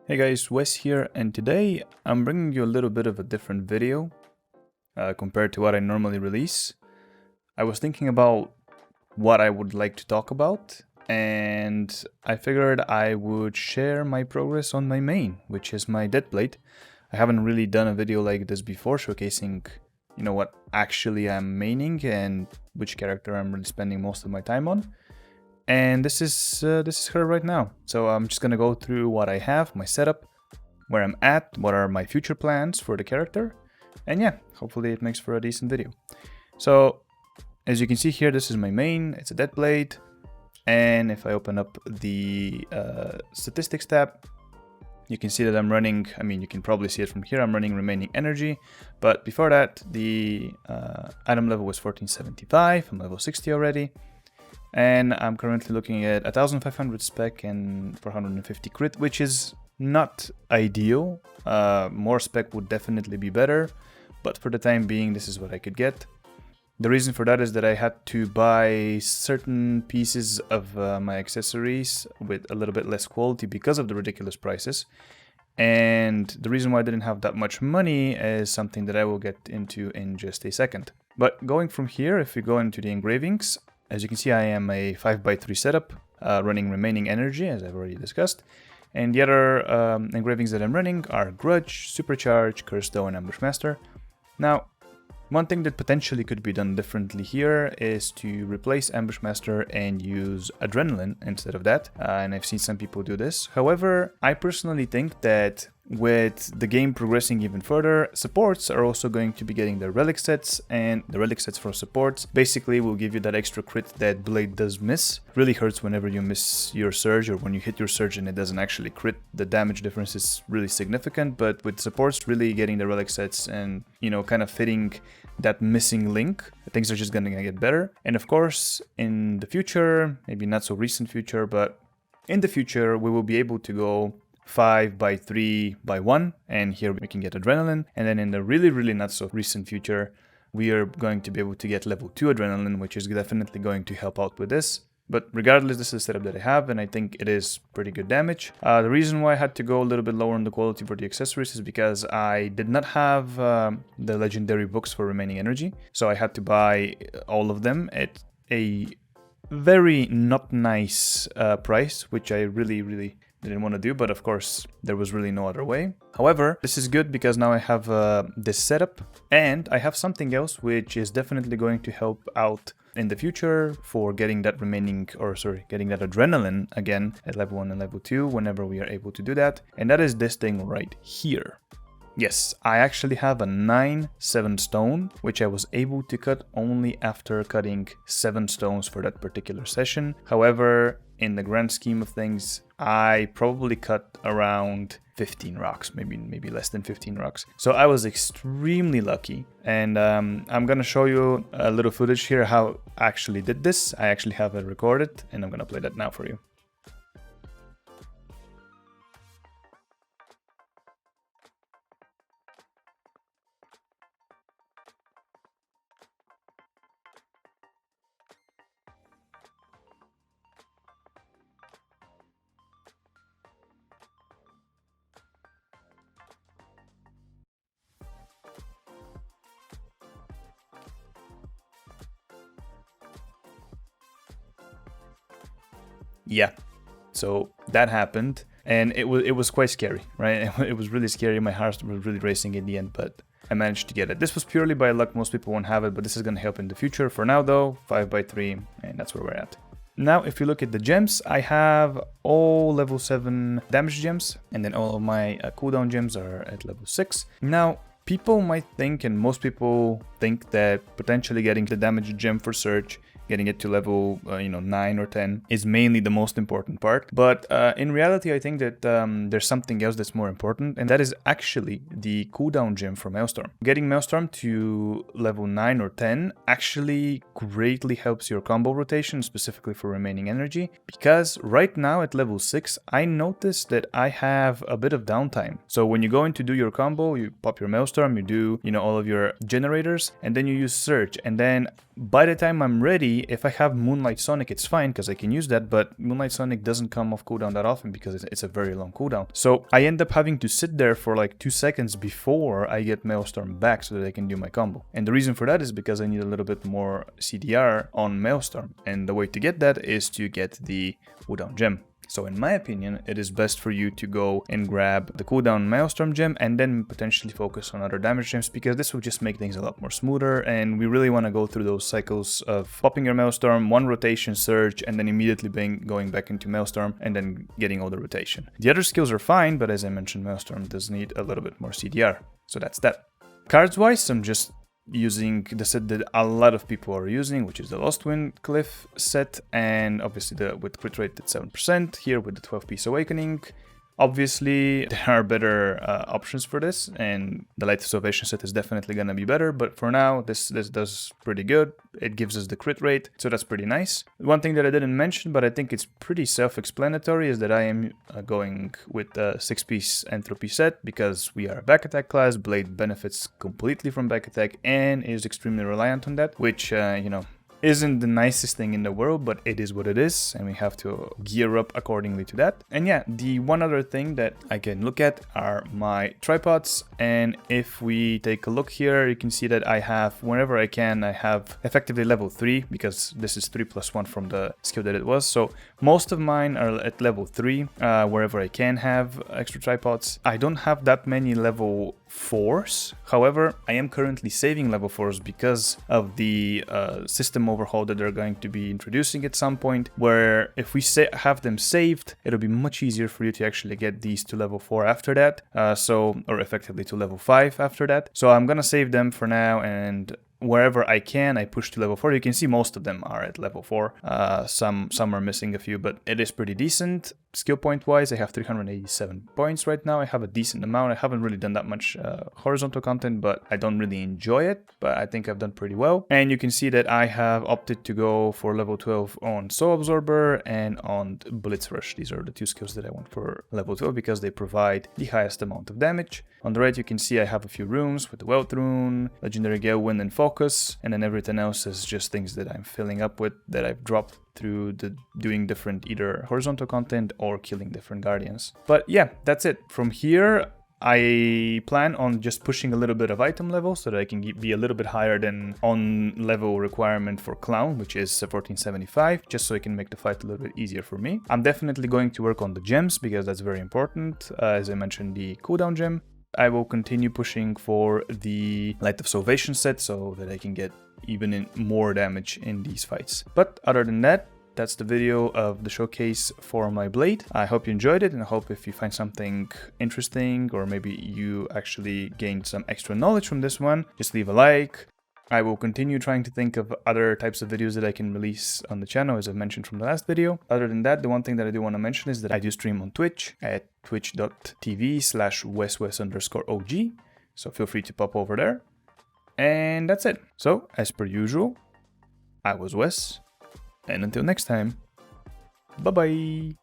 Hey guys, Wes here, and today I'm bringing you a little bit of a different video compared to what I normally release. I was thinking about what I would like to talk about, and I figured I would share my progress on my main, which is my Deathblade. I haven't really done a video like this before, showcasing, what actually I'm maining and which character I'm really spending most of my time on. And this is her right now. So I'm just gonna go through what I have, my setup, where I'm at, what are my future plans for the character, and yeah, hopefully it makes for a decent video. So as you can see here, this is my main. It's a Deathblade, and if I open up the statistics tab, you can see that I'm running. I mean, you can probably see it from here. I'm running remaining energy, but before that, the item level was 1475. I'm level 60 already. And I'm currently looking at 1500 spec and 450 crit, which is not ideal. More spec would definitely be better, but for the time being, this is what I could get. The reason for that is that I had to buy certain pieces of my accessories with a little bit less quality because of the ridiculous prices. And the reason why I didn't have that much money is something that I will get into in just a second. But going from here, if we go into the engravings, as you can see, I am a 5x3 setup, running remaining energy, as I've already discussed. And the other engravings that I'm running are Grudge, Supercharge, Curse Dough, and Ambush Master. Now, one thing that potentially could be done differently here is to replace Ambush Master and use Adrenaline instead of that. And I've seen some people do this. However, I personally think that with the game progressing even further, supports are also going to be getting their relic sets, and the relic sets for supports basically will give you that extra crit that Blade does miss. It really hurts whenever you miss your surge or when you hit your surge and it doesn't actually crit. The damage difference is really significant, but with supports really getting the relic sets and, kind of fitting that missing link, things are just gonna get better. And of course, in the future, maybe not so recent future, but in the future, we will be able to go 5x3x1, and here we can get Adrenaline. And then in the really not so recent future, we are going to be able to get level 2 Adrenaline, which is definitely going to help out with this. But regardless, this is the setup that I have, and I think it is pretty good damage. The reason why I had to go a little bit lower on the quality for the accessories is because I did not have the legendary books for remaining energy, so I had to buy all of them at a very not nice price, which I really didn't want to do, but of course there was really no other way. However, this is good because now I have this setup, and I have something else which is definitely going to help out in the future for getting that getting that Adrenaline again at level 1 and level 2 whenever we are able to do that, and that is this thing right here. Yes, I actually have a 9/7 stone, which I was able to cut only after cutting 7 stones for that particular session. However, in the grand scheme of things, I probably cut around 15 rocks, maybe less than 15 rocks. So I was extremely lucky, and I'm gonna show you a little footage here how I actually did this. I actually have it recorded, and I'm gonna play that now for you. Yeah, so that happened, and it was quite scary, right? It was really scary. My heart was really racing in the end, but I managed to get it. This was purely by luck. Most people won't have it, but this is going to help in the future. For now though, 5x3, and that's where we're at. Now, if you look at the gems, I have all level 7 damage gems, and then all of my cooldown gems are at level 6. Now, people might think, and most people think, that potentially getting the damage gem for Surge, getting it to level 9 or 10 is mainly the most important part. But in reality, I think that there's something else that's more important, and that is actually the cooldown gem for Maelstrom. Getting Maelstrom to level 9 or 10 actually greatly helps your combo rotation, specifically for remaining energy, because right now at level 6, I noticed that I have a bit of downtime. So when you go in to do your combo, you pop your Maelstrom, you do all of your generators, and then you use Surge, and then by the time I'm ready, theory, if I have Moonlight Sonic, it's fine because I can use that, but Moonlight Sonic doesn't come off cooldown that often because it's a very long cooldown. So I end up having to sit there for like 2 seconds before I get Maelstrom back so that I can do my combo. And the reason for that is because I need a little bit more CDR on Maelstrom. And the way to get that is to get the cooldown gem. So in my opinion, it is best for you to go and grab the cooldown Maelstrom gem and then potentially focus on other damage gems, because this will just make things a lot more smoother, and we really want to go through those cycles of popping your Maelstrom, one rotation surge, and then immediately going back into Maelstrom and then getting all the rotation. The other skills are fine, but as I mentioned, Maelstrom does need a little bit more CDR. So that's that. Cards wise, I'm just using the set that a lot of people are using, which is the Lost Wind Cliff set, and obviously with crit rate at 7%, here with the 12-piece Awakening. Obviously, there are better options for this, and the Light of Salvation set is definitely going to be better, but for now, this does pretty good. It gives us the crit rate, so that's pretty nice. One thing that I didn't mention, but I think it's pretty self-explanatory, is that I am going with the 6-piece Entropy set, because we are a back attack class. Blade benefits completely from back attack and is extremely reliant on that, which, you know, isn't the nicest thing in the world, but it is what it is, and we have to gear up accordingly to that. And yeah, the one other thing that I can look at are my tripods, and if we take a look here, you can see that I have, whenever I can, I have effectively level 3, because this is 3+1 from the skill that it was. So most of mine are at level 3, wherever I can have extra tripods. I don't have that many level 4s. However, I am currently saving level 4s because of the system overhaul that they're going to be introducing at some point, where if we have them saved, it'll be much easier for you to actually get these to level 4 after that, or effectively to level 5 after that. So I'm gonna save them for now, and wherever I can, I push to level 4. You can see most of them are at level 4. Some are missing a few, but it is pretty decent. Skill point wise, I have 387 points right now. I have a decent amount. I haven't really done that much horizontal content, but I don't really enjoy it, but I think I've done pretty well. And you can see that I have opted to go for level 12 on Soul Absorber and on Blitz Rush. These are the two skills that I want for level 12 because they provide the highest amount of damage. On the right, you can see I have a few runes with the Wealth Rune, Legendary Gale Wind, and Focus, and then everything else is just things that I'm filling up with that I've dropped through doing different either horizontal content or killing different guardians. But yeah, that's it. From here, I plan on just pushing a little bit of item level so that I can be a little bit higher than on level requirement for Clown, which is 1475, just so I can make the fight a little bit easier for me. I'm definitely going to work on the gems because that's very important. As I mentioned, the cooldown gem. I will continue pushing for the Light of Salvation set so that I can get even more damage in these fights. But other than that, that's the video of the showcase for my blade. I hope you enjoyed it, and I hope if you find something interesting, or maybe you actually gained some extra knowledge from this one, just leave a like. I will continue trying to think of other types of videos that I can release on the channel, as I mentioned from the last video. Other than that, the one thing that I do want to mention is that I do stream on Twitch at twitch.tv/weswes_OG. So feel free to pop over there. And that's it. So, as per usual, I was Wes, and until next time, bye-bye!